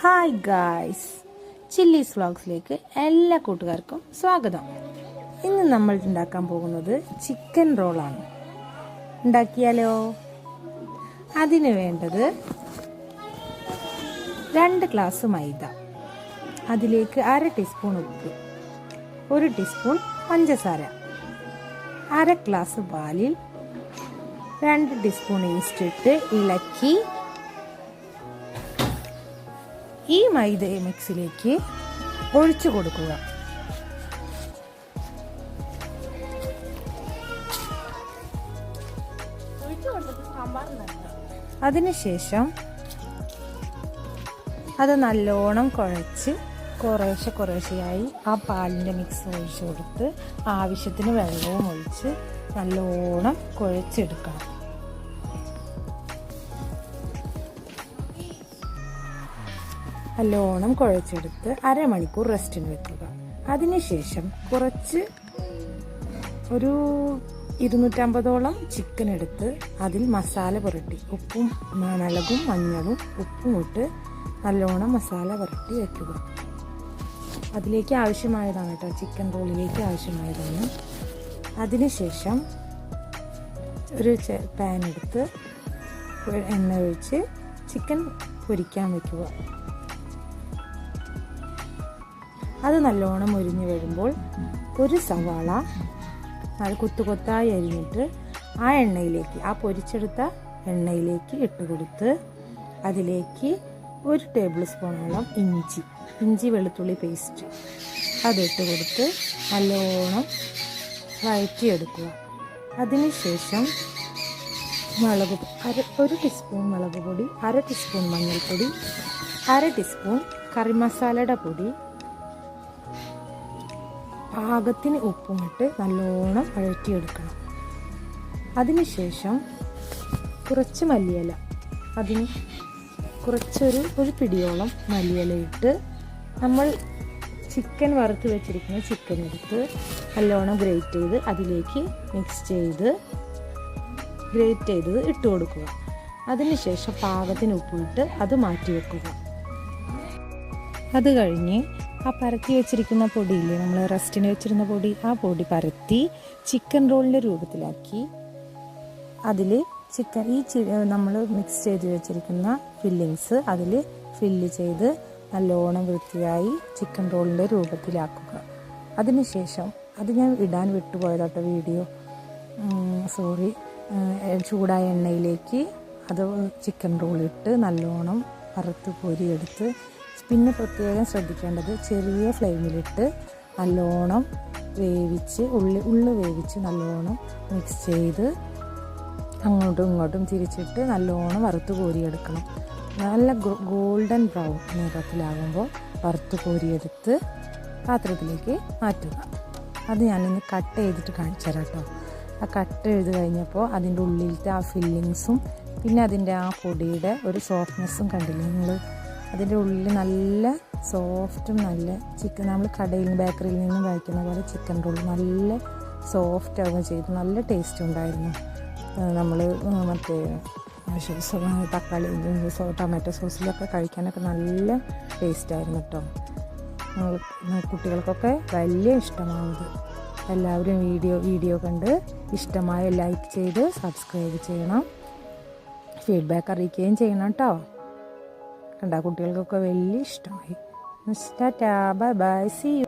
Hi guys, chillies വ്ളോഗ്സിലേക്ക് എല്ലാ കൂട്ടുകാർക്കും സ്വാഗതം. ഇന്ന് നമ്മൾ ഉണ്ടാക്കാൻ പോകുന്നത് ചിക്കൻ റോളാണ്. ഉണ്ടാക്കിയാലോ? അതിന് വേണ്ടത് 2 ഗ്ലാസ് മൈദ, അതിലേക്ക് 1/2 ടീസ്പൂൺ ഉപ്പ്, 1 ടീസ്പൂൺ പഞ്ചസാര, 1/2 ഗ്ലാസ് പാലിൽ 2 ടീസ്പൂൺ ഈസ്റ്റ് ഇട്ട് ഇളക്കി ഈ മൈദ മിക്സിലേക്ക് ഒഴിച്ചു കൊടുക്കുക. അതിനുശേഷം അത് നല്ലോണം കുഴച്ച് കുറേശ്ശെയായി ആ പാലിൻ്റെ മിക്സ് ഒഴിച്ചു കൊടുത്ത് ആവശ്യത്തിന് വെള്ളവും ഒഴിച്ച് നല്ലോണം കുഴച്ചെടുക്കണം. നല്ലോണം കുഴച്ചെടുത്ത് അരമണിക്കൂർ റെസ്റ്റിന് വെക്കുക. അതിനുശേഷം ഒരു 250ഓളം ചിക്കൻ എടുത്ത് അതിൽ മസാല പുരട്ടി ഉപ്പും മുളകും മഞ്ഞളും ഉപ്പും ഇട്ട് നല്ലോണം മസാല പുരട്ടി വെക്കുക. അതിലേക്ക് ആവശ്യമായതാണ് കേട്ടോ, ചിക്കൻ റോളിലേക്ക് ആവശ്യമായതാണ്. അതിനുശേഷം ഒരു പാൻ എടുത്ത് എണ്ണ ഒഴിച്ച് ചിക്കൻ പൊരിക്കാൻ വെക്കുക. അത് നല്ലോണം മുരിഞ്ഞു വരുമ്പോൾ ഒരു സവാള കൊത്തായി അരിഞ്ഞിട്ട് ആ പൊരിച്ചെടുത്ത എണ്ണയിലേക്ക് ഇട്ട് കൊടുത്ത് അതിലേക്ക് 1 ടേബിൾ സ്പൂണോളം ഇഞ്ചി വെളുത്തുള്ളി പേസ്റ്റ് അതിട്ട് കൊടുത്ത് നല്ലോണം വഴറ്റിയെടുക്കുക. അതിനുശേഷം 1 ടീസ്പൂൺ മുളക് പൊടി, 1/2 ടീസ്പൂൺ മഞ്ഞൾപ്പൊടി, 1/2 ടീസ്പൂൺ കറി മസാലയുടെ പൊടി, പാകത്തിന് ഉപ്പുമിട്ട് നല്ലോണം വഴറ്റിയെടുക്കണം. അതിനുശേഷം കുറച്ച് മല്ലിയില, അതിന് ഒരു പിടിയോളം മല്ലിയില ഇട്ട് നമ്മൾ ചിക്കൻ വറുത്ത് വെച്ചിരിക്കുന്ന ചിക്കൻ എടുത്ത് നല്ലോണം ഗ്രേറ്റ് ചെയ്ത് അതിലേക്ക് ഗ്രേറ്റ് ചെയ്തത് ഇട്ട് കൊടുക്കുക. അതിനുശേഷം പാകത്തിന് ഉപ്പിട്ട് അത് മാറ്റി വെക്കുക. അത് കഴിഞ്ഞ് ആ പരത്തി വെച്ചിരിക്കുന്ന പൊടിയില്ലേ, നമ്മൾ റെസ്റ്റിന് വെച്ചിരുന്ന പൊടി, ആ പൊടി പരത്തി ചിക്കൻ റോളിൻ്റെ രൂപത്തിലാക്കി അതിൽ നമ്മൾ മിക്സ് ചെയ്ത് വെച്ചിരിക്കുന്ന ഫില്ലിങ്സ് അതിൽ ഫില്ല് ചെയ്ത് നല്ലോണം വൃത്തിയായി ചിക്കൻ റോളിൻ്റെ രൂപത്തിലാക്കുക. അതിനുശേഷം അത് ഞാൻ ഇടാൻ വിട്ടുപോയതാട്ടോ വീഡിയോ, സോറി. ചൂടായ എണ്ണയിലേക്ക് അത് ചിക്കൻ റോളിട്ട് നല്ലോണം വറുത്ത് പൊരിയെടുത്ത്, പിന്നെ പ്രത്യേകം ശ്രദ്ധിക്കേണ്ടത് ചെറിയ ഫ്ലെയിമിലിട്ട് നല്ലോണം വേവിച്ച് ഉള്ളി വേവിച്ച് നല്ലോണം മിക്സ് ചെയ്ത് അങ്ങോട്ടും ഇങ്ങോട്ടും തിരിച്ചിട്ട് നല്ലോണം വറുത്ത് കോരിയെടുക്കണം. നല്ല ഗോൾഡൻ ബ്രൗൺ നിറത്തിലാകുമ്പോൾ വറുത്ത് കോരിയെടുത്ത് പാത്രത്തിലേക്ക് മാറ്റുക. അത് ഞാനിന്ന് കട്ട് ചെയ്തിട്ട് കാണിച്ചു തരാം കേട്ടോ. ആ കട്ട് ചെയ്ത് കഴിഞ്ഞപ്പോൾ അതിൻ്റെ ഉള്ളിലത്തെ ആ ഫില്ലിങ്സും പിന്നെ അതിൻ്റെ ആ പൊടിയുടെ ഒരു സോഫ്റ്റ്നെസ്സും കണ്ടില്ലേ നിങ്ങൾ? അതിൻ്റെ ഉള്ളിൽ നല്ല സോഫ്റ്റും നല്ല ചിക്കൻ, നമ്മൾ ബേക്കറിയിൽ നിന്നും കഴിക്കുന്ന പോലെ ചിക്കൻ റോൾ നല്ല സോഫ്റ്റ് ആവുകയും ചെയ്തു. നല്ല ടേസ്റ്റ് ഉണ്ടായിരുന്നു. നമ്മൾ മറ്റേ തക്കാളി ടൊമാറ്റോ സോസിലൊക്കെ കഴിക്കാനൊക്കെ നല്ല ടേസ്റ്റായിരുന്നു കേട്ടോ. കുട്ടികൾക്കൊക്കെ വലിയ ഇഷ്ടമാവുന്നത്. എല്ലാവരും വീഡിയോ കണ്ട് ഇഷ്ടമായ ലൈക്ക് ചെയ്ത് സബ്സ്ക്രൈബ് ചെയ്യണം, ഫീഡ്ബാക്ക് അറിയിക്കുകയും ചെയ്യണം കേട്ടോ. കണ്ട കുട്ടികൾക്കൊക്കെ വലിയ ഇഷ്ടമായി. Tata, bye bye, see U.